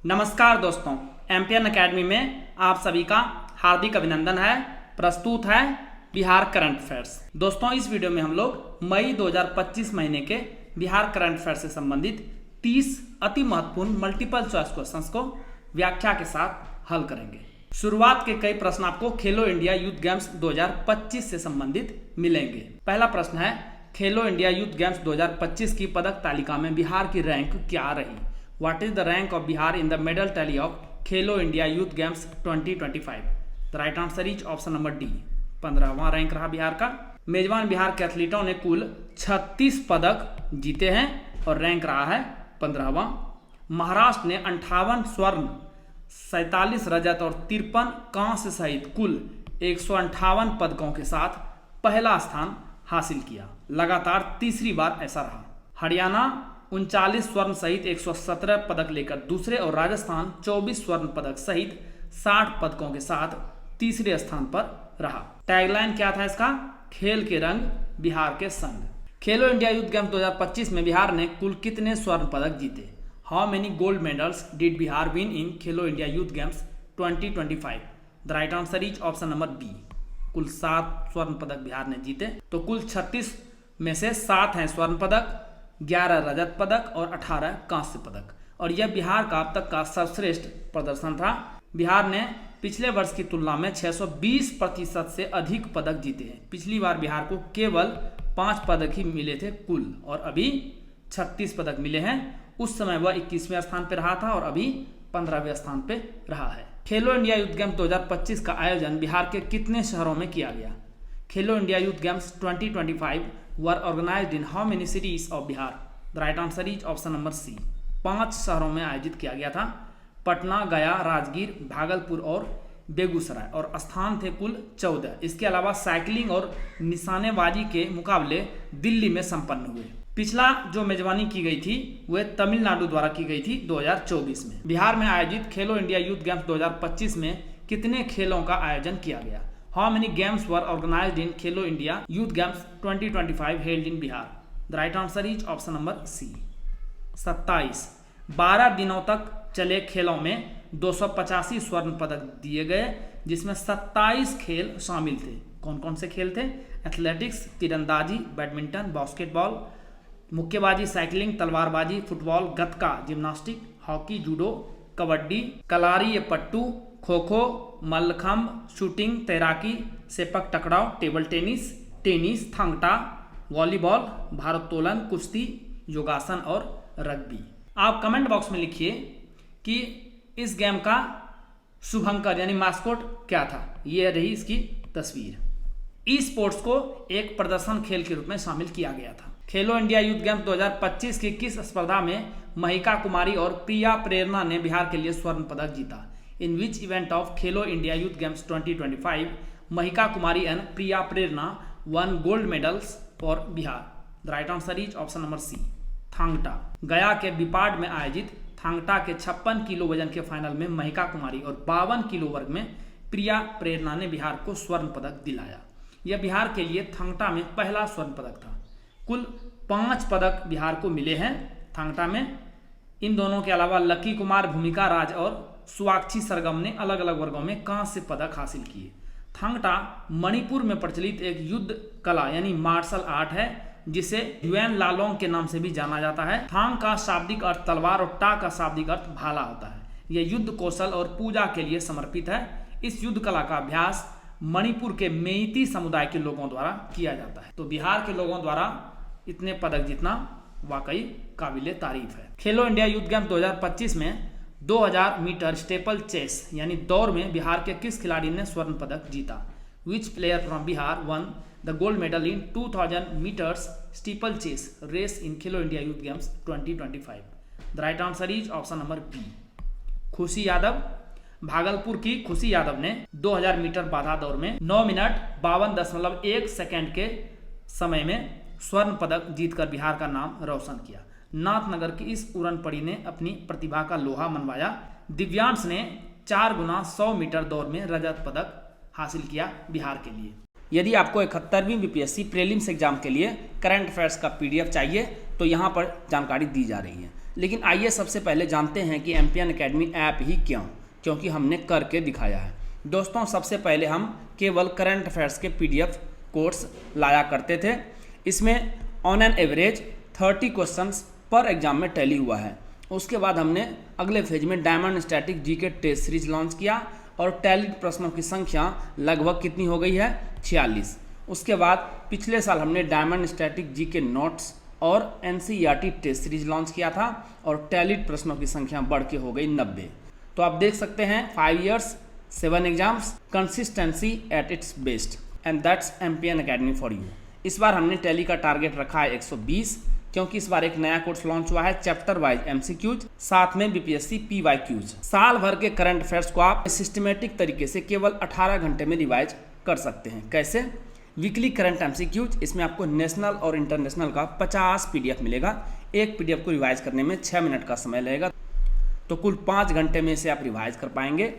नमस्कार दोस्तों, MPN academy में आप सभी का हार्दिक अभिनंदन है। प्रस्तुत है बिहार करंट अफेयर्स। दोस्तों, इस वीडियो में हम लोग मई 2025 महीने के बिहार करंट अफेयर्स से संबंधित 30 अति महत्वपूर्ण मल्टीपल चॉइस क्वेश्चंस को व्याख्या के साथ हल करेंगे। शुरुआत के कई प्रश्न आपको खेलो इंडिया यूथ गेम्स 2025 से संबंधित मिलेंगे। पहला प्रश्न है, खेलो इंडिया यूथ गेम्स 2025 की पदक तालिका में बिहार की रैंक क्या रही? What is the rank of Bihar in the medal tally of Khelo India Youth Games 2025? The right answer is option number D. 15वां रैंक रहा बिहार का। मेजबान बिहार के एथलीटों ने कुल 36 पदक जीते हैं और रैंक रहा है 15वां। महाराष्ट्र ने 58 स्वर्ण, 47 रजत और 53 कांस्य सहित कुल 158 पदकों के साथ पहला स्थान हासिल किया। लगातार तीसरी बार ऐसा रहा। हरियाणा 39 स्वर्ण सहित 117 पदक लेकर दूसरे और राजस्थान 24 स्वर्ण पदक सहित 60 पदकों के साथ तीसरे स्थान पर रहा। टैगलाइन क्या था इसका? खेल के रंग बिहार के संग। खेलो इंडिया यूथ गेम्स 2025 में बिहार ने कुल कितने स्वर्ण पदक जीते? How many gold medals did Bihar win in Khelo India youth games 2025? The right answer is option number B. कुल 7 स्वर्ण पदक बिहार ने जीते। तो कुल 36 में से 7 हैं स्वर्ण पदक, 11 रजत पदक और 18 कांस्य पदक। और यह बिहार का अब तक का सर्वश्रेष्ठ प्रदर्शन था। बिहार ने पिछले वर्ष की तुलना में 620% से अधिक पदक जीते हैं। पिछली बार बिहार को केवल 5 पदक ही मिले थे कुल, और अभी 36 पदक मिले हैं। उस समय वह 21वें स्थान पर रहा था और अभी 15वें स्थान पर रहा है। खेलो इंडिया यूथ गेम्स 2025 का आयोजन बिहार के कितने शहरों में किया गया? खेलो India youth games 2025 were organized in how many cities of Bihar? The right answer is option number C. 5 शहरों में आयोजित किया गया था। पटना, गया, राजगीर, भागलपुर और बेगूसराय, और स्थान थे कुल 14। इसके अलावा साइकिलिंग और निशानेबाजी के मुकाबले दिल्ली में संपन्न हुए। पिछला जो मेजबानी की गई थी वह तमिलनाडु द्वारा की गई थी 2024 में। बिहार में आयोजित खेलो इंडिया यूथ गेम्स 2025 में कितने खेलों का आयोजन किया गया? How many games were organized in Khelo India Youth Games 2025 held in Bihar? The right answer is option number C. 27। 12 दिनों तक चले खेलों में 285 स्वर्ण पदक दिए गए, जिसमें 27 खेल शामिल थे। कौन कौन से खेल थे? एथलेटिक्स, तीरंदाजी, बैडमिंटन, बास्केटबॉल, मुक्केबाजी, साइकिलिंग, तलवारबाजी, फुटबॉल, गतका, जिम्नास्टिक, हॉकी, जूडो, कबड्डी, कलारी पट्टू, खो खो, मल्लखंब, शूटिंग, तैराकी, सेपक टकराव, table tennis, tennis, Thangta, volleyball, भारोत्तोलन, कुश्ती, योगासन और रग्बी। आप कमेंट बॉक्स में लिखिए कि इस गेम का शुभंकर यानी मास्कोट क्या था। ये रही इसकी तस्वीर। ई स्पोर्ट्स को एक प्रदर्शन खेल के रूप में शामिल किया गया था। खेलो इंडिया यूथ गेम्स 2025 की किस स्पर्धा में महिका कुमारी और प्रिया प्रेरणा ने बिहार के लिए स्वर्ण पदक जीता? In which event of Khelo India Youth Games 2025, Mahika Kumari and Priya Prerna won gold medals for Bihar? The right answer is option number C. Thangta. गया के बिपाड में आयोजित थांगटा के 56 किलो वजन के फाइनल में महिका कुमारी और 52 किलो वर्ग में प्रिया प्रेरणा ने बिहार को स्वर्ण पदक दिलाया। यह बिहार के लिए थांगटा में पहला स्वर्ण पदक था। कुल 5 पदक बिहार को मिले हैं थांगटा में। इन दोनों के अलावा लकी कुमार, भूमिका राज और स्वाक्षी सरगम ने अलग अलग वर्गों में कांस्य पदक हासिल किए। थांगटा मणिपुर में प्रचलित एक युद्ध कला यानी मार्शल आर्ट है, जिसे युएन लालोंग के नाम से भी जाना जाता है। थांग का शाब्दिक अर्थ तलवार और टा का शाब्दिक अर्थ भाला होता है। यह युद्ध कौशल और पूजा के लिए समर्पित है। इस युद्ध कला का अभ्यास मणिपुर के मेइती समुदाय के लोगों द्वारा किया जाता है। तो बिहार के लोगों द्वारा इतने पदक जीतना वाकई काबिले तारीफ है। खेलो इंडिया यूथ गेम्स 2025 में 2000 मीटर स्टेपल चेस यानी दौड़ में बिहार के किस खिलाड़ी ने स्वर्ण पदक जीता? Which player from Bihar won the gold medal in 2000 meters steeplechase race in Khelo India youth games 2025? The right answer is option number B, Khushi Yadav. Bhagalpur की खुशी यादव ने 2000 मीटर बाधा दौड़ में 9 मिनट 52.1 सेकेंड के समय में स्वर्ण पदक जीतकर बिहार का नाम रोशन किया। नाथनगर की इस उड़न पड़ी ने अपनी प्रतिभा का लोहा मनवाया। दिव्यांश ने 4 गुना 100 मीटर दौड़ में रजत पदक हासिल किया बिहार के लिए। यदि आपको 71वीं बीपीएससी प्रीलिम्स एग्जाम के लिए करंट अफेयर्स का पीडीएफ चाहिए तो यहाँ पर जानकारी दी जा रही है। लेकिन आइए सबसे पहले जानते हैं कि एम्पियन एकेडमी ऐप ही क्यों, क्योंकि हमने करके दिखाया है। दोस्तों सबसे पहले हम केवल करंट अफेयर्स के PDF कोर्स लाया करते थे। इसमें ऑन एन एवरेज 30 क्वेश्चंस पर एग्जाम में टैली हुआ है। उसके बाद हमने अगले फेज में diamond static GK test series launch किया और टैली प्रश्नों की संख्या लगभग कितनी हो गई है, 46। उसके बाद पिछले साल हमने डायमंड स्टैटिक जीके नोट्स और NCERT टेस्ट सीरीज लॉन्च किया था और टैलीड प्रश्नों की संख्या बढ़ के हो गई 90। तो आप देख सकते हैं 5 years 7 exams, consistency at its best, and that's Ampion academy for you. इस बार हमने टैली का टारगेट रखा है 120, क्योंकि इस बार एक नया कोर्स लॉन्च हुआ है चैप्टर वाइज MCQs, साथ में BPSC PYQs। साल भर के करंट अफेयर्स को आप सिस्टमेटिक तरीके से केवल 18 घंटे में रिवाइज कर सकते हैं। कैसे? वीकली करंट MCQs, इसमें आपको नेशनल और इंटरनेशनल का 50 PDF मिलेगा। एक PDF को रिवाइज करने में 6 मिनट का समय लगेगा, तो कुल 5 घंटे में इसे आप रिवाइज कर पाएंगे।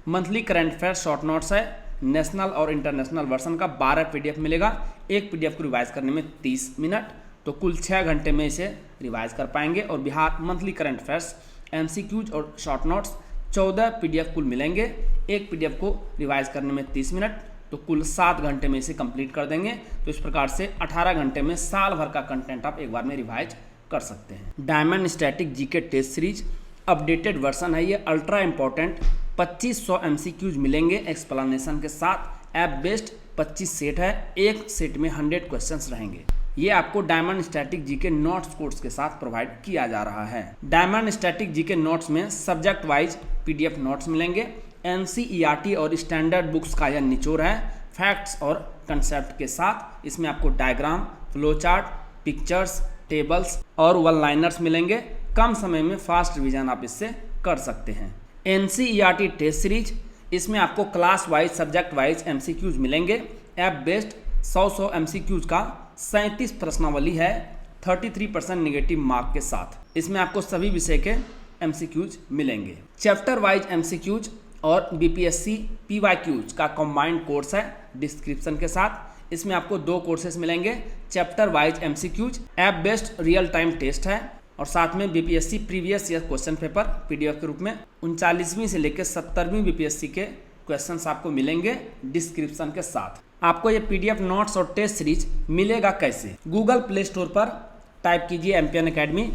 Monthly current affairs short notes है, नेशनल और इंटरनेशनल वर्जन का 12 PDF मिलेगा। एक PDF को रिवाइज करने में 30 मिनट, तो कुल 6 घंटे में इसे रिवाइज कर पाएंगे। और Bihar monthly current affairs MCQs और शॉर्ट नोट्स 14 PDF कुल मिलेंगे। एक PDF को रिवाइज करने में 30 मिनट, तो कुल 7 घंटे में इसे कंप्लीट कर देंगे। तो इस प्रकार से 18 घंटे में साल भर का कंटेंट आप एक बार में रिवाइज कर सकते हैं। Diamond static GK test series updated version है, ये अल्ट्रा इंपॉर्टेंट 2500 MCQs मिलेंगे एक्सप्लेनेशन के साथ। ऐप बेस्ड 25 सेट है, एक सेट में 100 क्वेश्चंस रहेंगे। ये आपको diamond static GK notes course के साथ प्रोवाइड किया जा रहा है। डायमंड स्टैटिक जीके नोट्स में सब्जेक्ट वाइज PDF नोट्स मिलेंगे। NCERT और स्टैंडर्ड बुक्स का यह निचोड़ है, फैक्ट्स और कंसेप्ट के साथ। इसमें आपको diagram, flow chart, pictures, tables और वन लाइनर्स मिलेंगे। कम समय में फास्ट रिवीजन आप इससे कर सकते हैं। NCERT टेस्ट सीरीज, इसमें आपको class wise subject wise MCQs मिलेंगे। ऐप बेस्ड 100 MCQs का 37 प्रश्नावली है, 33% नेगेटिव मार्क के साथ। इसमें आपको सभी विषय के MCQs मिलेंगे। चैप्टर वाइज MCQs और BPSC PYQs का कंबाइंड कोर्स है डिस्क्रिप्शन के साथ। इसमें आपको 2 कोर्सेज मिलेंगे, chapter wise MCQs, app based real time test है और साथ में BPSC previous year question paper PDF के रूप में 39वीं से लेकर 70वीं BPSC के क्वेश्चंस आपको मिलेंगे डिस्क्रिप्शन के साथ। आपको ये PDF नोट्स और टेस्ट सीरीज मिलेगा कैसे? गूगल प्ले स्टोर पर टाइप कीजिए एम्पियन एकेडमी,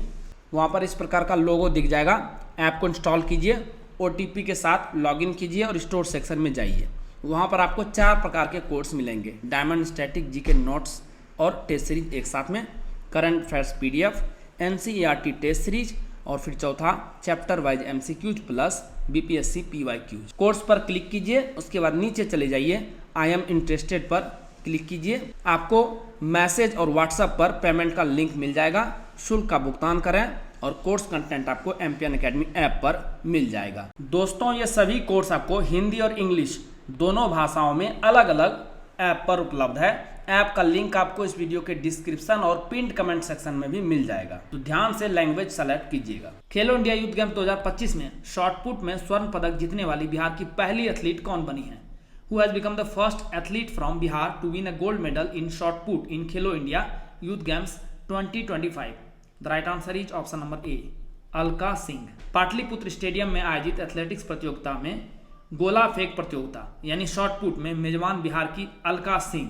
वहाँ पर इस प्रकार का लोगो दिख जाएगा। ऐप को इंस्टॉल कीजिए, OTP के साथ लॉगिन कीजिए और स्टोर सेक्शन में जाइए। वहाँ पर आपको 4 प्रकार के कोर्स मिलेंगे, डायमंड स्टैटिक जीके नोट्स और टेस्ट सीरीज एक साथ में, current affairs PDF, NCERT test series और फिर चौथा chapter wise MCQs plus BPSC PYQs। Course पर क्लिक कीजिए, उसके बाद नीचे चले जाइए, आई एम इंटरेस्टेड पर क्लिक कीजिए। आपको मैसेज और WhatsApp पर पेमेंट का लिंक मिल जाएगा। शुल्क का भुगतान करें और कोर्स कंटेंट आपको एम्पियन एकेडमी ऐप पर मिल जाएगा। दोस्तों ये सभी कोर्स आपको हिंदी और इंग्लिश दोनों भाषाओं में अलग अलग ऐप पर उपलब्ध है। ऐप का लिंक आपको इस वीडियो के डिस्क्रिप्शन और पिंड कमेंट सेक्शन में भी मिल जाएगा, तो ध्यान से लैंग्वेज सेलेक्ट कीजिएगा। खेलो इंडिया यूथ गेम्स 2025 में शॉटपुट में स्वर्ण पदक जीतने वाली बिहार की पहली एथलीट कौन बनी है? Who has become the first athlete from Bihar to win a gold medal in shot put in Khelo India Youth Games 2025? The right answer is option number A, Alka Singh. Pataliputra stadium में आयोजित एथलेटिक्स प्रतियोगिता में गोला फेंक प्रतियोगिता यानी शॉट पुट में मेजबान बिहार की अलका सिंह,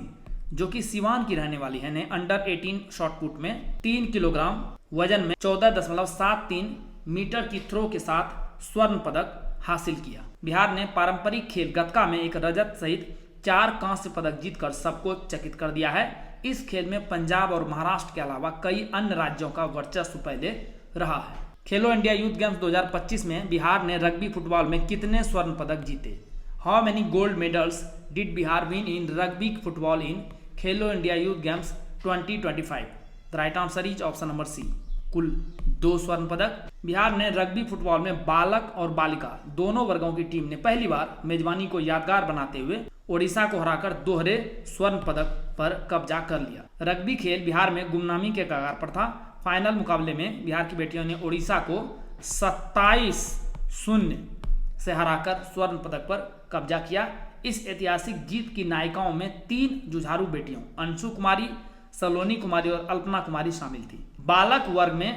जो कि सिवान की रहने वाली है, ने अंडर 18 शॉट पुट में 3 किलोग्राम वजन में 14.73 मीटर की थ्रो के साथ स्वर्ण पदक हासिल किया। बिहार ने पारंपरिक खेल गतका में एक रजत सहित 4 कांस्य पदक जीतकर सबको चकित कर दिया है। इस खेल में पंजाब और महाराष्ट्र के अलावा कई अन्य राज्यों का वर्चस्व पहले रहा है। खेलो इंडिया यूथ गेम्स 2025 में बिहार ने रग्बी फुटबॉल में कितने स्वर्ण पदक जीते? How many gold medals did Bihar win in rugby football in Khelo India youth games 2025? The right answer is option number C, कुल 2 स्वर्ण पदक। बिहार ने रग्बी फुटबॉल में बालक और बालिका दोनों वर्गों की टीम ने पहली बार मेजबानी को यादगार बनाते हुए ओडिशा को हराकर दोहरे स्वर्ण पदक पर कब्जा कर लिया। रग्बी खेल बिहार में गुमनामी के कगार पर था। फाइनल मुकाबले में बिहार की बेटियों ने ओडिशा को 27-0 से हराकर स्वर्ण पदक पर कब्जा किया। इस ऐतिहासिक जीत की नायिकाओं में 3 जुझारू बेटियों अंशु कुमारी, सलोनी कुमारी और अल्पना कुमारी शामिल थी। बालक वर्ग में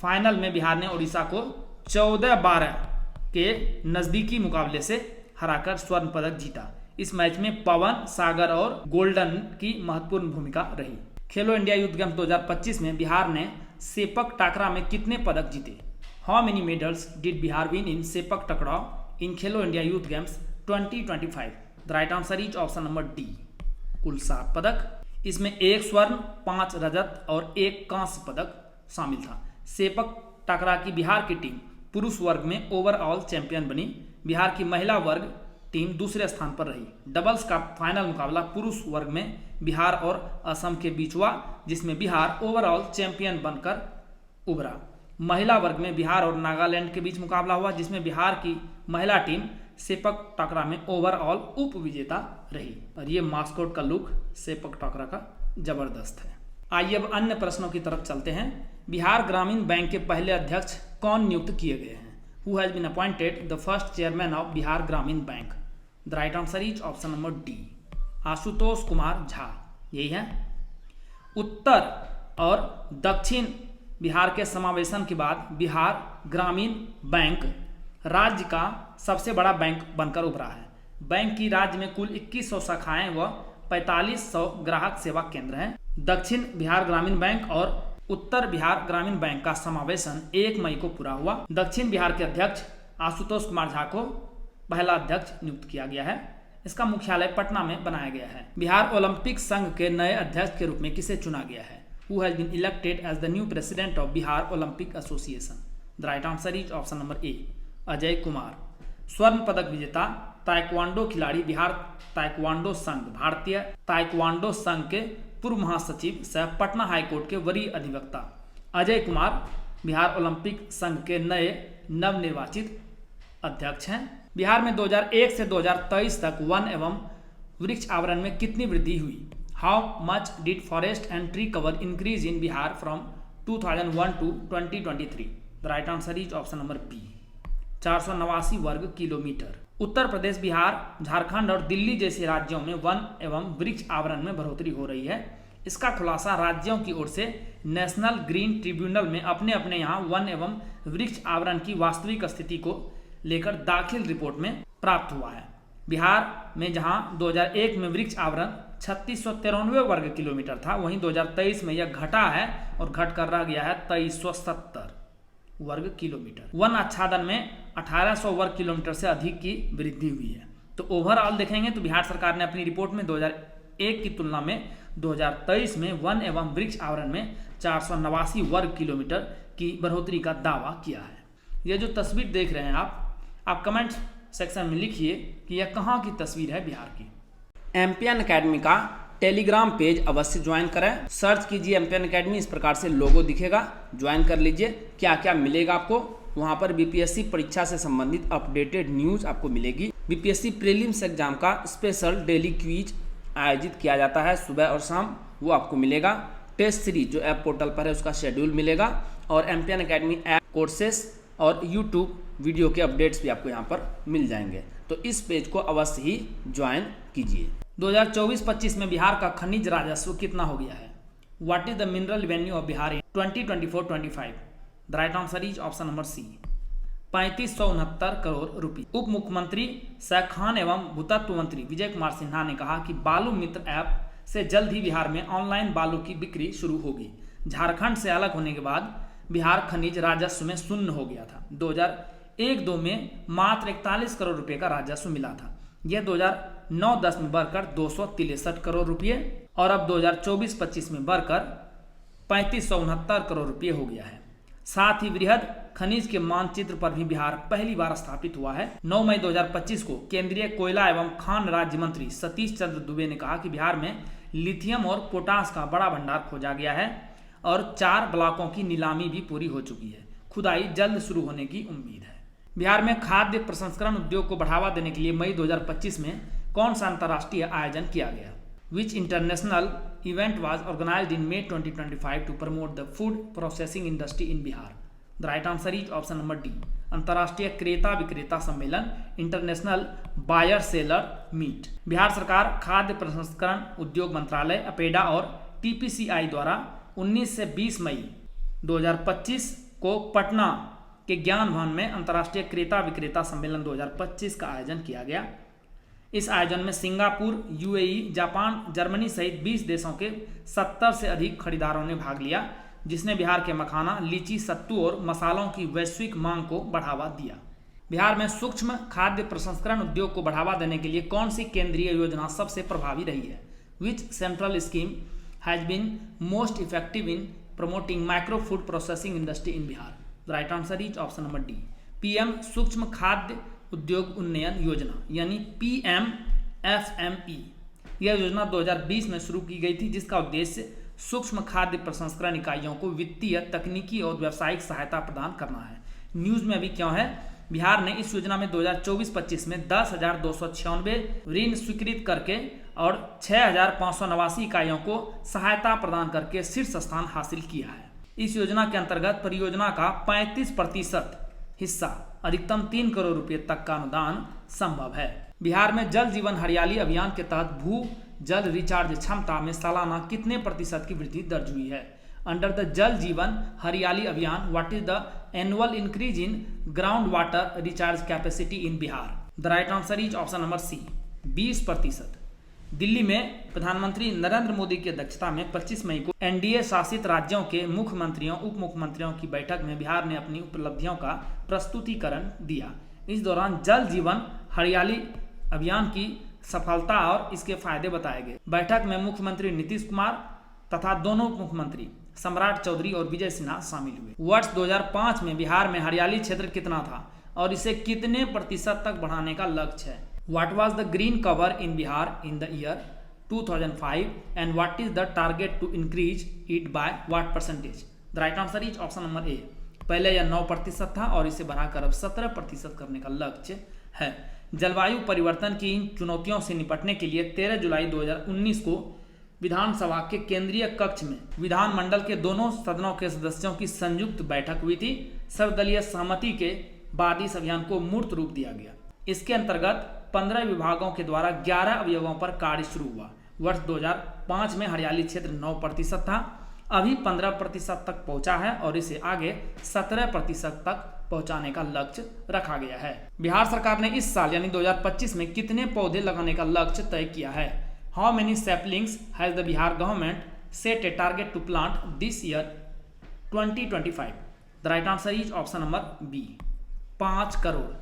फाइनल में बिहार ने उड़ीसा को 14-12 के नजदीकी मुकाबले से हराकर स्वर्ण पदक जीता। इस मैच में पवन, सागर और गोल्डन की महत्वपूर्ण भूमिका रही। खेलो इंडिया यूथ गेम्स 2025 में बिहार ने सेपक टाकरा में कितने पदक जीते? How many medals did Bihar win in sepak टकराव इन Khelo India youth games 2025? The right answer is option number D, कुल 7 पदक। इसमें 1 स्वर्ण, 5 रजत और 1 कांस्य पदक शामिल था। सेपक टाकरा की बिहार की टीम पुरुष वर्ग में ओवरऑल चैंपियन बनी। बिहार की महिला वर्ग टीम दूसरे स्थान पर रही। डबल्स का फाइनल मुकाबला पुरुष वर्ग में बिहार और असम के बीच हुआ, जिसमें बिहार ओवरऑल चैंपियन बनकर उभरा। महिला वर्ग में बिहार और नागालैंड के बीच मुकाबला हुआ, जिसमें बिहार की महिला टीम सेपक टाकरा में ओवरऑल उप विजेता रही। और ये मास्कोट का लुक सेपक टाकरा का जबरदस्त है। आइए अब अन्य प्रश्नों की तरफ चलते हैं। बिहार ग्रामीण बैंक के पहले अध्यक्ष कौन नियुक्त किए गए हैं? Who has been appointed the first chairman of Bihar ग्रामीण bank? The right answer is option number D, Ashutosh Kumar Jha. यही है। उत्तर और दक्षिण बिहार के समावेशन के बाद बिहार ग्रामीण बैंक राज्य का सबसे बड़ा बैंक बनकर उभरा है। बैंक की राज्य में कुल 2100 शाखाएं व 4500 ग्राहक सेवा केंद्र हैं। दक्षिण बिहार ग्रामीण बैंक और उत्तर बिहार ग्रामीण बैंक का समावेशन 1 मई को पूरा हुआ। दक्षिण बिहार के अध्यक्ष आशुतोष कुमार झा को पहला अध्यक्ष नियुक्त किया गया है। इसका मुख्यालय पटना में बनाया गया है। बिहार ओलंपिक संघ के नए अध्यक्ष के रूप में किसे चुना गया है? Who has been elected as the new president of Bihar Olympic association? The right answer is option number ए, अजय कुमार। स्वर्ण पदक विजेता ताइक्वांडो खिलाड़ी बिहार ताइक्वांडो संघ, भारतीय ताइक्वांडो संघ के पूर्व महासचिव सह पटना हाईकोर्ट के वरीय अधिवक्ता अजय कुमार बिहार ओलंपिक संघ के नए नवनिर्वाचित अध्यक्ष हैं। बिहार में 2001 से 2023 तक वन एवं वृक्ष आवरण में कितनी वृद्धि हुई? How much did forest and tree cover increase in Bihar from 2001 two 2023? The right answer is option number B, 489 वर्ग किलोमीटर। उत्तर प्रदेश, बिहार, झारखंड और दिल्ली जैसे राज्यों में वन एवं वृक्ष आवरण में बढ़ोतरी हो रही है। इसका खुलासा राज्यों की ओर से नेशनल ग्रीन ट्रिब्यूनल में अपने अपने यहाँ वन एवं वृक्ष आवरण की वास्तविक स्थिति को लेकर दाखिल रिपोर्ट में प्राप्त हुआ है। बिहार में जहां 2001 में वृक्ष आवरण 3693 वर्ग किलोमीटर था, वहीं 2023 में यह घटा है और घटकर रह गया है 2370 वर्ग किलोमीटर। वन आच्छादन में 1800 वर्ग किलोमीटर से अधिक की वृद्धि हुई है। तो ओवरऑल देखेंगे तो बिहार सरकार ने अपनी रिपोर्ट में 2001 की तुलना में 2023 में वन एवं वृक्ष आवरण में 489 वर्ग किलोमीटर की बढ़ोतरी का दावा किया है। यह जो तस्वीर देख रहे हैं आप कमेंट सेक्शन में लिखिए कि यह कहाँ की तस्वीर है बिहार की। एमपीएन एकेडमी का टेलीग्राम पेज अवश्य ज्वाइन करें। सर्च कीजिए एमपीएन एकेडमी, इस प्रकार से लोगो दिखेगा, ज्वाइन कर लीजिए। क्या क्या मिलेगा आपको वहाँ पर? बीपीएससी परीक्षा से संबंधित अपडेटेड न्यूज़ आपको मिलेगी। बीपीएससी प्रीलिम्स एग्जाम का स्पेशल डेली क्विज आयोजित किया जाता है सुबह और शाम, वो आपको मिलेगा। टेस्ट सीरीज जो ऐप पोर्टल पर है उसका शेड्यूल मिलेगा और एमपीएन एकेडमी ऐप कोर्सेस और यूट्यूब वीडियो के अपडेट्स भी आपको यहाँ पर मिल जाएंगे। तो इस पेज को अवश्य ही ज्वाइन कीजिए। 2024-25 में बिहार का खनिज राजस्व कितना हो गया है? What is the mineral revenue of Bihar in 2024-25? The right answer is option number C, 3569 crore रुपये। उप मुख्यमंत्री सह खान एवं भूतत्व मंत्री विजय कुमार सिन्हा ने कहा कि बालू मित्र ऐप से जल्द ही बिहार में ऑनलाइन बालू की बिक्री शुरू होगी। झारखंड से अलग होने के बाद बिहार खनिज राजस्व में शून्य हो गया था। 2001-2 में मात्र 41 करोड़ रुपए का राजस्व मिला था। यह 2009-10 में बढ़कर 263 करोड़ रुपए और अब 2024-25 में बढ़कर 3569 करोड़ रुपए हो गया है। साथ ही वृहद खनिज के मानचित्र पर भी बिहार पहली बार स्थापित हुआ है। 9 मई 2025 को केंद्रीय कोयला एवं खान राज्य मंत्री सतीश चंद्र दुबे ने कहा कि बिहार में लिथियम और पोटास का बड़ा भंडार खोजा गया है और 4 ब्लॉकों की नीलामी भी पूरी हो चुकी है। खुदाई जल्द शुरू होने की उम्मीद है। बिहार में खाद्य प्रसंस्करण उद्योग को बढ़ावा देने के लिए मई 2025 में कौन सा अंतर्राष्ट्रीय आयोजन किया गया? Which international event was organised in May 2025 to promote the food processing industry in Bihar? The right answer is option number D, अंतर्राष्ट्रीय क्रेता विक्रेता सम्मेलन, international buyer seller meet. Bihar सरकार खाद्य प्रसंस्करण उद्योग मंत्रालय, अपेडा और टीपीसीआई द्वारा 19 से 20 मई 2025 को पटना के ज्ञान भवन में अंतर्राष्ट्रीय क्रेता विक्रेता सम्मेलन 2025 का आयोजन किया गया। इस आयोजन में सिंगापुर, यूएई, जापान, जर्मनी सहित 20 देशों के 70 से अधिक खरीदारों ने भाग लिया, जिसने बिहार के मखाना, लीची, सत्तू और मसालों की वैश्विक मांग को बढ़ावा दिया। बिहार में सूक्ष्म खाद्य प्रसंस्करण उद्योग को बढ़ावा देने के लिए कौन सी केंद्रीय योजना सबसे प्रभावी रही है? Which central scheme has been most effective in promoting micro food processing industry in Bihar? The right answer is option number D, PM सूक्ष्म खाद्य उद्योग उन्नयन योजना यानी PMFME। यह योजना 2020 में शुरू की गई थी, जिसका उद्देश्य सूक्ष्म खाद्य प्रसंस्करण इकाइयों को वित्तीय, तकनीकी और व्यावसायिक सहायता प्रदान करना है। न्यूज में अभी क्यों है? बिहार ने इस योजना में 2024-25 में 10,296 ऋण स्वीकृत करके और 6,589 इकाइयों को सहायता प्रदान करके शीर्ष स्थान हासिल किया है। इस योजना के अंतर्गत परियोजना का 35% हिस्सा अधिकतम 3 करोड़ रुपए तक का अनुदान संभव है। बिहार में जल जीवन हरियाली अभियान के तहत भू जल रिचार्ज क्षमता में सालाना कितने प्रतिशत की वृद्धि दर्ज हुई है? अंडर द जल Jeevan Hariyali Abhiyan, what is the annual increase in ground water recharge capacity in Bihar? The right answer is option number C, 20%। Delhi में प्रधानमंत्री नरेंद्र मोदी की अध्यक्षता में 25 मई को एनडीए शासित राज्यों के मुख्यमंत्रियों, उप मुख्यमंत्रियों की बैठक में बिहार ने अपनी उपलब्धियों का प्रस्तुतिकरण दिया। इस दौरान जल जीवन हरियाली अभियान की सफलता और इसके फायदे बताए गए। बैठक में मुख्यमंत्री नीतीश कुमार तथा दोनों उप मुख्यमंत्री सम्राट चौधरी और विजय सिन्हा शामिल हुए। वर्ष 2005 में बिहार में हरियाली क्षेत्र कितना था और इसे कितने प्रतिशत तक बढ़ाने का लक्ष्य है? What was the green cover in Bihar in the year 2005 and what is the target to increase it by what percentage? The right answer is option number A। पहले यह 9% था और इसे बढ़ाकर अब 17% करने का लक्ष्य है। जलवायु परिवर्तन की इन चुनौतियों से निपटने के लिए 13 जुलाई 2019 को विधानसभा के केंद्रीय कक्ष में विधानमंडल के दोनों सदनों के सदस्यों की संयुक्त बैठक हुई थी। सर्वदलीय सहमति के बाद इस अभियान को मूर्त रूप दिया गया। इसके अंतर्गत 15 विभागों के द्वारा 11 अवयवों पर कार्य शुरू हुआ। वर्ष 2005 में हरियाली क्षेत्र 9% था, अभी 15% तक पहुंचा है और इसे आगे 17% तक पहुंचाने का लक्ष्य रखा गया है। बिहार सरकार ने इस साल यानी 2025 में कितने पौधे लगाने का लक्ष्य तय किया है? How many saplings has the Bihar government set a target to plant this year 2025? The right answer is option number B, 5 crore.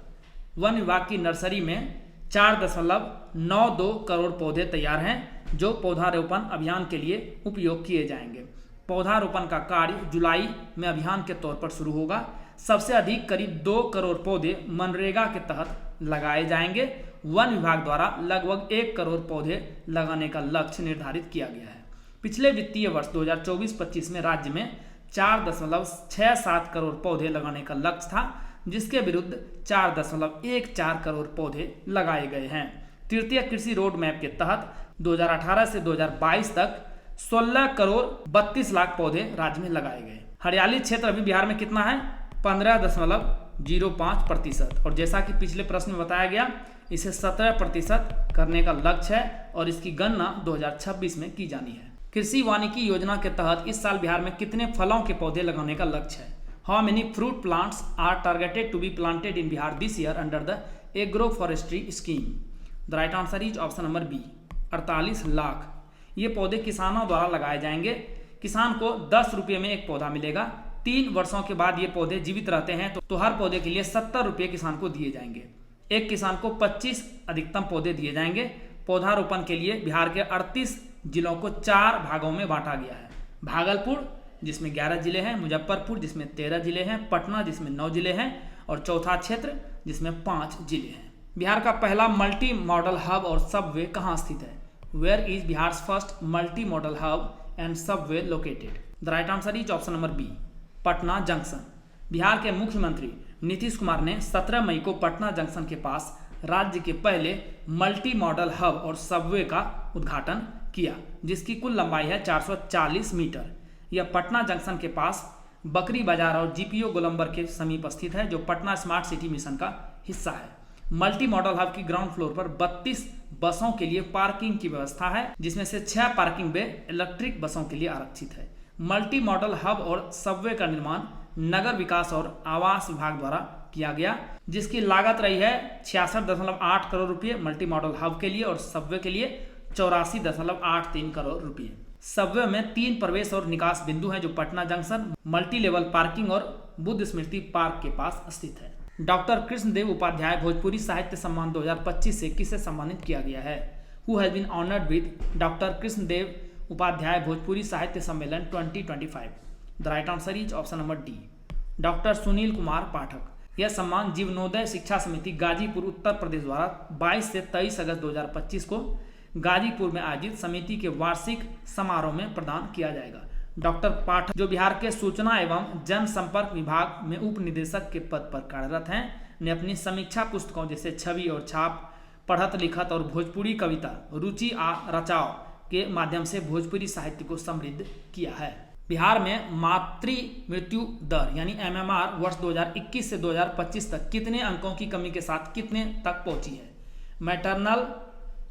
वन विभाग की नर्सरी में 4.92 करोड़ पौधे तैयार हैं, जो पौधारोपण अभियान के लिए उपयोग किए जाएंगे। पौधारोपण का कार्य जुलाई में अभियान के तौर पर शुरू होगा। सबसे अधिक करीब 2 करोड़ पौधे मनरेगा के तहत लगाए जाएंगे। वन विभाग द्वारा लगभग 1 करोड़ पौधे लगाने का लक्ष्य निर्धारित किया गया है। पिछले वित्तीय वर्ष 2024-25 में राज्य में 4.67 करोड़ पौधे लगाने का लक्ष्य था, जिसके विरुद्ध 4.14 करोड़ पौधे लगाए गए हैं। तृतीय कृषि रोड मैप के तहत 2018 से 2022 तक 16 करोड़ 32 लाख पौधे राज्य में लगाए गए। हरियाली क्षेत्र अभी बिहार में कितना है? 15.05%। और जैसा कि पिछले प्रश्न में बताया गया, इसे 17% करने का लक्ष्य है और इसकी गणना 2026 में की जानी है। कृषि वानिकी योजना के तहत इस साल बिहार में कितने फलों के पौधे लगाने का लक्ष्य है? How many fruit plants are targeted to be planted in Bihar this year under the agroforestry scheme? The right answer is option number B, 48 lakh. ये पौधे किसानों द्वारा लगाए जाएंगे। किसान को 10 रुपये में एक पौधा मिलेगा। 3 वर्षों के बाद ये पौधे जीवित रहते हैं तो हर पौधे के लिए 70 रुपये किसान को दिए जाएंगे। एक किसान को 25 अधिकतम पौधे दिए जाएंगे। पौधारोपण के लिए बिहार के 38 जिलों को 4 भागों में बांटा गया है। भागलपुर जिसमें 11 जिले हैं, मुजफ्फरपुर जिसमें 13 जिले हैं, पटना जिसमें 9 जिले हैं और चौथा क्षेत्र जिसमें 5 जिले हैं। बिहार का पहला मल्टी मॉडल हब और सबवे कहाँ स्थित है? Where is Bihar first multi modal hub and subway located? The right answer is option number B, Patna junction. Bihar के मुख्यमंत्री नीतीश कुमार ने 17 मई को पटना जंक्शन के पास राज्य के पहले मल्टी मॉडल हब और सबवे का उद्घाटन किया, जिसकी कुल लंबाई है 440 मीटर। यह पटना जंक्शन के पास बकरी बाजार और जीपीओ गोलंबर के समीप स्थित है, जो पटना स्मार्ट सिटी मिशन का हिस्सा है। मल्टी मॉडल हब की ग्राउंड फ्लोर पर 32 बसों के लिए पार्किंग की व्यवस्था है, जिसमें से 6 पार्किंग बे इलेक्ट्रिक बसों के लिए आरक्षित है। मल्टी मॉडल हब और सबवे का निर्माण नगर विकास और आवास विभाग द्वारा किया गया, जिसकी लागत रही है 66.8 करोड़ रुपये मल्टी मॉडल हब के लिए और सबवे के लिए 84.83 करोड़ रुपये। सबवे में 3 प्रवेश और निकास बिंदु हैं जो Patna junction, multi level parking और बुद्ध स्मृति पार्क के पास स्थित है। डॉक्टर कृष्णदेव उपाध्याय भोजपुरी साहित्य सम्मान 2025 से किसे सम्मानित किया गया है? Who has been honoured with doctor Krishnadev Upadhyay Bhojpuri साहित्य सम्मेलन 2025? The right answer is option number D, doctor Sunil Kumar Pathak. यह सम्मान जीवनोदय शिक्षा समिति गाजीपुर उत्तर प्रदेश द्वारा 22 से 23 अगस्त 2025 को गाजीपुर में आयोजित समिति के वार्षिक समारोह में प्रदान किया जाएगा। डॉक्टर पाठक जो बिहार के सूचना एवं जनसंपर्क विभाग में उप निदेशक के पद पर कार्यरत हैं, ने अपनी समीक्षा पुस्तकों जैसे छवि और छाप, पढ़त लिखत और भोजपुरी कविता, रुचि आ रचाव के माध्यम से भोजपुरी साहित्य को समृद्ध किया है। बिहार में मातृ मृत्यु दर यानी MMR वर्ष 2021 से 2025 तक कितने अंकों की कमी के साथ कितने तक पहुंची है? Maternal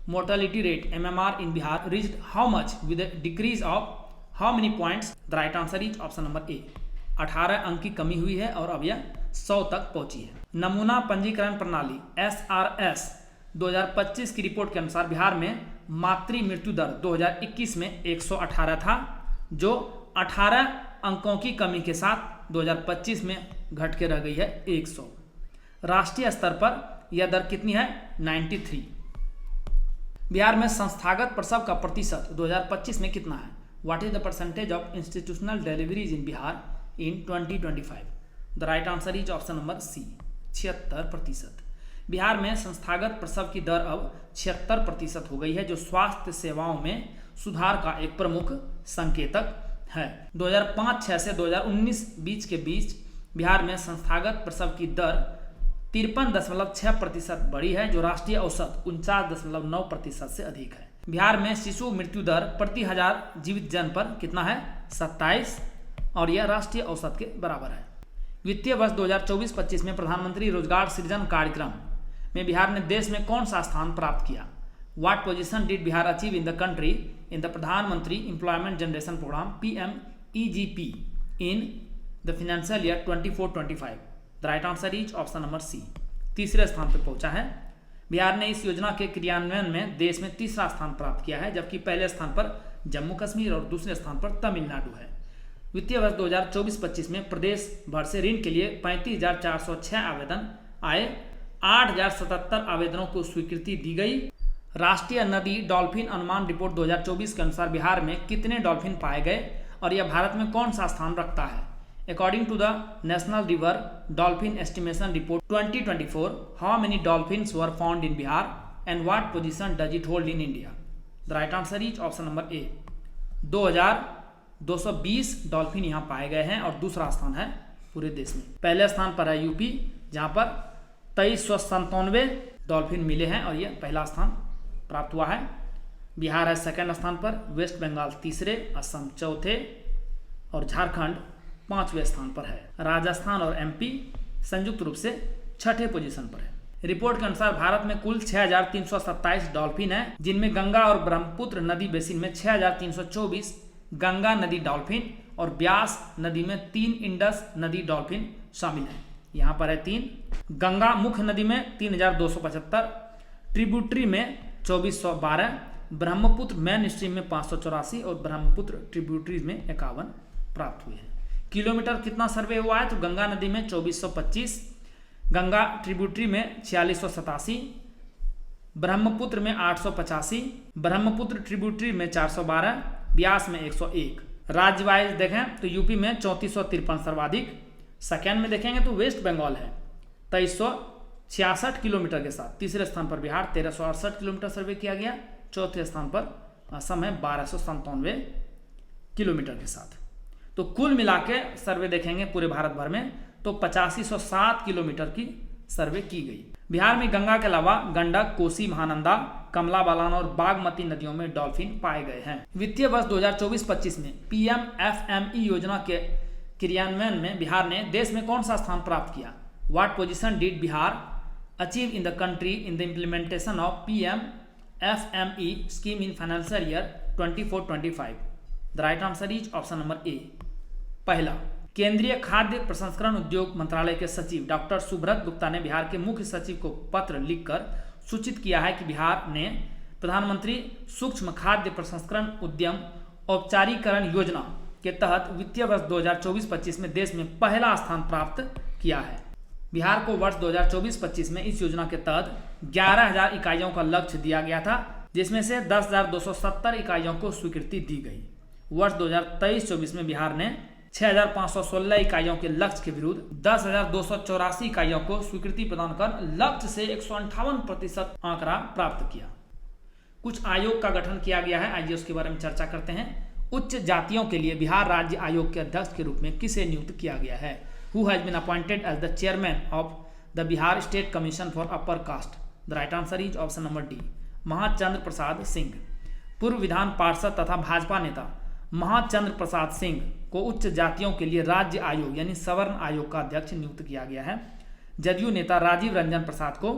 mortality rate MMR in Bihar reached how much with a decrease of how many points? The right answer is option number ए, 18 अंक की कमी हुई है और अब यह 100 तक पहुंची है। नमूना पंजीकरण प्रणाली SRS 2025 की रिपोर्ट के अनुसार बिहार में मातृ मृत्यु दर 2021 में 118 था, जो 18 अंकों की कमी के साथ 2025 में घट के रह गई है 100। राष्ट्रीय स्तर पर यह दर कितनी है? 93। बिहार में संस्थागत प्रसव का प्रतिशत 2025 में कितना है? What is the percentage of institutional deliveries in Bihar in 2025? The right answer is option number C, 76%। Bihar में संस्थागत प्रसव की दर अब 76% हो गई है, जो स्वास्थ्य सेवाओं में सुधार का एक प्रमुख संकेतक है। 2005-6 से 2019 बीच के बीच बिहार में संस्थागत प्रसव की दर 53.6% बढ़ी है, जो राष्ट्रीय औसत 49.9% से अधिक है। बिहार में शिशु मृत्यु दर प्रति 1000 जीवित जन पर कितना है? 27, और यह राष्ट्रीय औसत के बराबर है। वित्तीय वर्ष 2024-25 में प्रधानमंत्री रोजगार सृजन कार्यक्रम में बिहार ने देश में कौन सा स्थान प्राप्त किया? What position did Bihar achieve in the country in the Pradhan Mantri employment generation programme PMEGP in the financial year 24-25? The right answer is option number C, तीसरे स्थान पर पहुंचा है। बिहार ने इस योजना के क्रियान्वयन में देश में तीसरा स्थान प्राप्त किया है, जबकि पहले स्थान पर जम्मू कश्मीर और दूसरे स्थान पर तमिलनाडु है। वित्तीय वर्ष 2024-25 में प्रदेश भर से ऋण के लिए 35,406 आवेदन आए, 8,077 आवेदनों को स्वीकृति दी गई। राष्ट्रीय नदी डॉल्फिन अनुमान रिपोर्ट 2024 के अनुसार बिहार में कितने डॉल्फिन पाए गए और यह भारत में कौन सा स्थान रखता है? According to the national river dolphin estimation report 2024, how many dolphins were found in Bihar and what position does it hold in India? The right answer is option number A, 2220 dolphin यहाँ पाए गए हैं और दूसरा स्थान है पूरे देश में। पहले स्थान पर है यूपी, जहाँ पर 2397 डॉल्फिन मिले हैं और यह पहला स्थान प्राप्त हुआ है। बिहार है सेकंड स्थान पर, वेस्ट बंगाल तीसरे, असम चौथे और झारखंड 5वें स्थान पर है। राजस्थान और MP संयुक्त रूप से 6ठे पोजीशन पर है। रिपोर्ट के अनुसार भारत में कुल 6,327 डॉल्फिन है, जिनमें गंगा और ब्रह्मपुत्र नदी बेसिन में 6,324 गंगा नदी डॉल्फिन और ब्यास नदी में 3 इंडस नदी डॉल्फिन शामिल है। यहाँ पर है 3, गंगा मुख्य नदी में 3,275, ट्रिब्यूटरी में 2,412, ब्रह्मपुत्र मेन स्ट्रीम में 584 और ब्रह्मपुत्र ट्रिब्यूटरीज में 51 प्राप्त हुए हैं। किलोमीटर कितना सर्वे हुआ है? तो गंगा नदी में 2,425, गंगा ट्रिब्यूटरी में 4,687, ब्रह्मपुत्र में 885, ब्रह्मपुत्र ट्रिब्यूटरी में 412, ब्यास में 101। राज्य वाइज देखें तो यूपी में 3453 सर्वाधिक, सेकेंड में देखेंगे तो वेस्ट बंगाल है 2366 किलोमीटर के साथ, तीसरे स्थान पर बिहार 1368 किलोमीटर सर्वे किया गया, चौथे स्थान पर असम है 1297 किलोमीटर के साथ। तो कुल मिला के सर्वे देखेंगे पूरे भारत भर में तो 8507 किलोमीटर की सर्वे की गई। बिहार में गंगा के अलावा गंडक, कोसी, महानंदा, कमला बलान और बागमती नदियों में डॉल्फिन पाए गए हैं। वित्तीय वर्ष 2024-25 में PMFME योजना के क्रियान्वयन में बिहार ने देश में कौन सा स्थान प्राप्त किया? What position did Bihar achieve in the country in the implementation of PMFME scheme in financial year 24-25? The right answer is option number ए, पहला। केंद्रीय खाद्य प्रसंस्करण उद्योग मंत्रालय के सचिव डॉक्टर सुब्रत गुप्ता ने बिहार के मुख्य सचिव को पत्र लिखकर सूचित किया है कि बिहार ने प्रधानमंत्री सूक्ष्म खाद्य प्रसंस्करण उद्यम औपचारीकरण योजना के तहत वित्तीय वर्ष 2024-25 में देश में पहला स्थान प्राप्त किया है। बिहार को वर्ष 2024-25 में इस योजना के तहत 11,000 इकाइयों का लक्ष्य दिया गया था, जिसमें से 10,270 इकाइयों को स्वीकृति दी गई। वर्ष 2023-24 में बिहार ने 6,516 इकाइयों के लक्ष्य के विरुद्ध 10,284 इकाइयों को स्वीकृति प्रदान कर लक्ष्य से 158% आंकड़ा प्राप्त किया। कुछ आयोग का गठन किया गया है, आइए उसके बारे में चर्चा करते हैं। उच्च जातियों के लिए बिहार राज्य आयोग के अध्यक्ष के रूप में किसे नियुक्त किया गया है? Who has been appointed as the chairman of the Bihar State Commission for Upper Caste? The right answer is option number D. Mahachandra Prasad Singh. पूर्व विधान पार्षद तथा भाजपा नेता महाचंद्र प्रसाद सिंह को उच्च जातियों के लिए राज्य आयोग यानी सवर्ण आयोग का अध्यक्ष नियुक्त किया गया है। जदयू नेता राजीव रंजन प्रसाद को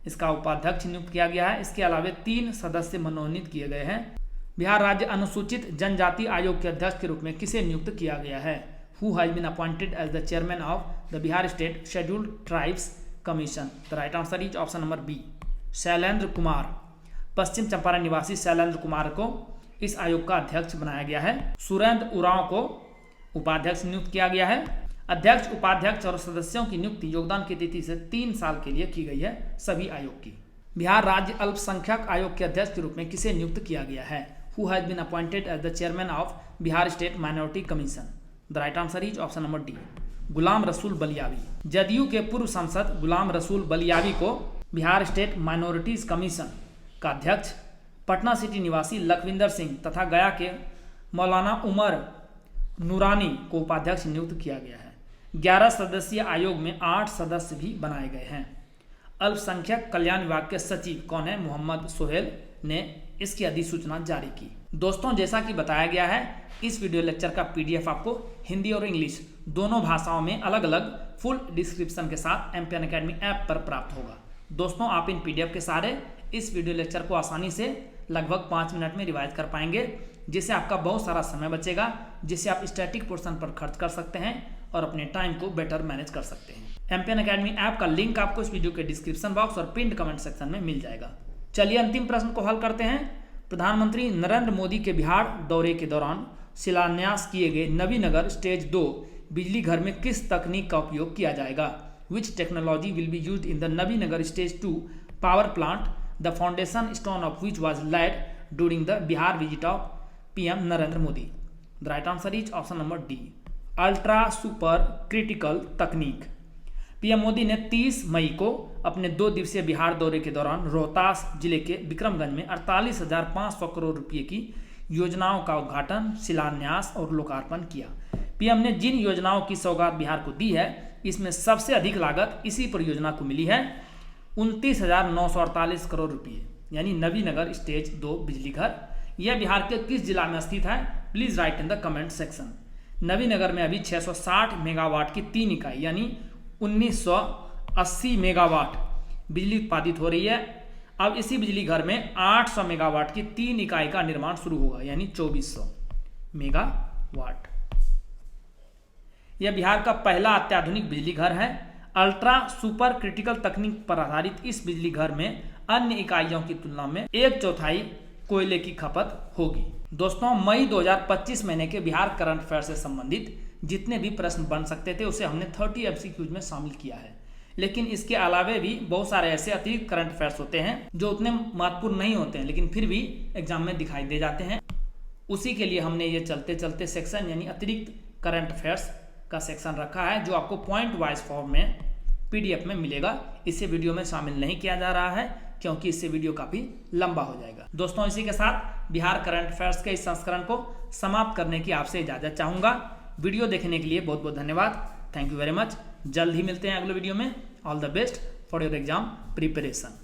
इसका उपाध्यक्ष नियुक्त किया गया है। इसके अलावा 3 सदस्य मनोनीत किए गए हैं। बिहार राज्य अनुसूचित जनजाति आयोग के अध्यक्ष के रूप में किसे नियुक्त किया गया है? Who has been appointed as the chairman of the Bihar State Scheduled Tribes Commission? The right answer is option number B. Shailendra Kumar. पश्चिम चंपारण निवासी शैलेंद्र कुमार को इस आयोग का अध्यक्ष बनाया गया है। सुरेंद्र उरांव को उपाध्यक्ष नियुक्त किया गया है। अध्यक्ष, उपाध्यक्ष और सदस्यों की नियुक्ति योगदान की तिथि से 3 साल के लिए की गई है सभी आयोग की। बिहार राज्य अल्पसंख्यक आयोग के अध्यक्ष के रूप में किसे नियुक्त किया गया है? Who has been appointed as the chairman of Bihar State Minority Commission? The right answer is option number D. Ghulam Rasool Balyavi. JDU के पूर्व सांसद गुलाम रसूल बलियावी को बिहार स्टेट माइनॉरिटीज कमीशन का अध्यक्ष, पटना सिटी निवासी लखविंदर सिंह तथा गया के मौलाना उमर नूरानी को उपाध्यक्ष नियुक्त किया गया है। 11 सदस्यीय आयोग में 8 सदस्य भी बनाए गए हैं। अल्पसंख्यक कल्याण विभाग के सचिव कौन है? मोहम्मद सोहेल ने इसकी अधिसूचना जारी की। दोस्तों, जैसा कि बताया गया है, इस वीडियो लेक्चर का PDF आपको हिंदी और इंग्लिश दोनों भाषाओं में अलग अलग फुल डिस्क्रिप्शन के साथ एमपीएन अकेडमी ऐप पर प्राप्त होगा। दोस्तों, आप इन PDF के सारे इस वीडियो लेक्चर को आसानी से लगभग 5 मिनट में रिवाइज कर पाएंगे, जिससे आपका बहुत सारा समय बचेगा, जिससे आप स्टैटिक पोर्शन पर खर्च कर सकते हैं और अपने टाइम को बेटर मैनेज कर सकते हैं। एमपीएन अकेडमी ऐप का लिंक आपको इस वीडियो के डिस्क्रिप्शन बॉक्स और पिन्ड कमेंट सेक्शन में मिल जाएगा। चलिए अंतिम प्रश्न को हल करते हैं। प्रधानमंत्री नरेंद्र मोदी के बिहार दौरे के दौरान शिलान्यास किए गए नवीनगर स्टेज 2 बिजली घर में किस तकनीक का उपयोग किया जाएगा? Which technology will be used in the Navinagar stage 2 power plant, the foundation stone of which was laid during the Bihar visit of PM Narendra Modi? The right answer is option number D, ultra super critical तकनीक। PM Modi ने 30 मई को अपने 2 दिवसीय बिहार दौरे के दौरान रोहतास जिले के विक्रमगंज में 48,500 करोड़ रुपए की योजनाओं का उद्घाटन, शिलान्यास और लोकार्पण किया। PM ने जिन योजनाओं की सौगात बिहार को दी है, इसमें सबसे अधिक लागत इसी परियोजना को मिली है, 29,948 करोड़ रुपये, यानी नवीनगर स्टेज 2 बिजली घर। यह बिहार के किस जिला में स्थित है? Please write in the comment section. Navinagar में अभी 660 मेगावाट की 3 इकाई यानी 1980 मेगावाट बिजली उत्पादित हो रही है। अब इसी बिजली घर में 800 मेगावाट की 3 इकाई का निर्माण शुरू होगा, यानी 2400 मेगावाट। यह बिहार का पहला अत्याधुनिक बिजली घर है। अल्ट्रा सुपर क्रिटिकल तकनीक पर आधारित इस बिजली घर में अन्य इकाइयों की तुलना में 1/4 कोयले की खपत होगी। दोस्तों, मई 2025 महीने के बिहार करंट अफेयर से संबंधित जितने भी प्रश्न बन सकते थे उसे हमने 30 MCQs में शामिल किया है, लेकिन इसके अलावे भी बहुत सारे ऐसे अतिरिक्त करंट अफेयर्स होते हैं जो उतने महत्वपूर्ण नहीं होते हैं, लेकिन फिर भी एग्जाम में दिखाई दे जाते हैं। उसी के लिए हमने ये चलते चलते सेक्शन यानी अतिरिक्त करंट अफेयर्स का सेक्शन रखा है, जो आपको पॉइंट वाइज फॉर्म में PDF में मिलेगा। इसे वीडियो में शामिल नहीं किया जा रहा है क्योंकि इससे वीडियो काफी लंबा हो जाएगा। दोस्तों, इसी के साथ बिहार करंट अफेयर्स के इस संस्करण को समाप्त करने की आपसे इजाजत चाहूंगा। वीडियो देखने के लिए बहुत बहुत धन्यवाद। Thank you very much. जल्द ही मिलते हैं अगले वीडियो में। All the best for your exam preparation.